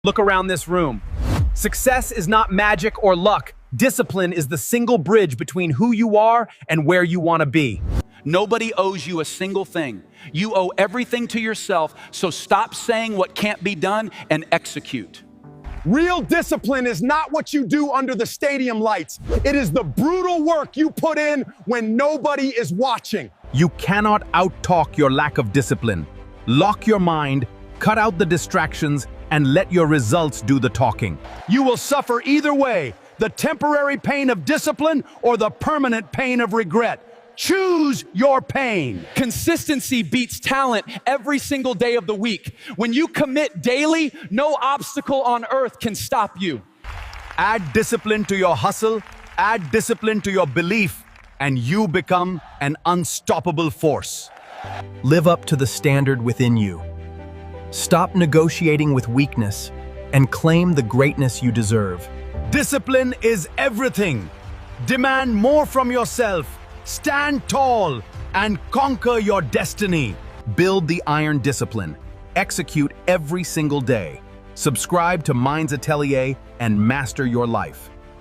Look around this room. Success is not magic or luck. Discipline is the single bridge between who you are and where you want to be. Nobody owes you a single thing. You owe everything to yourself, so stop saying what can't be done and execute. Real discipline is not what you do under the stadium lights. It is the brutal work you put in when nobody is watching. You cannot outtalk your lack of discipline. Lock your mind, cut out the distractions, and let your results do the talking. You will suffer either way, the temporary pain of discipline or the permanent pain of regret. Choose your pain. Consistency beats talent every single day of the week. When you commit daily, no obstacle on earth can stop you. Add discipline to your hustle, add discipline to your belief, and you become an unstoppable force. Live up to the standard within you. Stop negotiating with weakness and claim the greatness you deserve. Discipline is everything. Demand more from yourself. Stand tall and conquer your destiny. Build the iron discipline. Execute every single day. Subscribe to Atelier and master your life.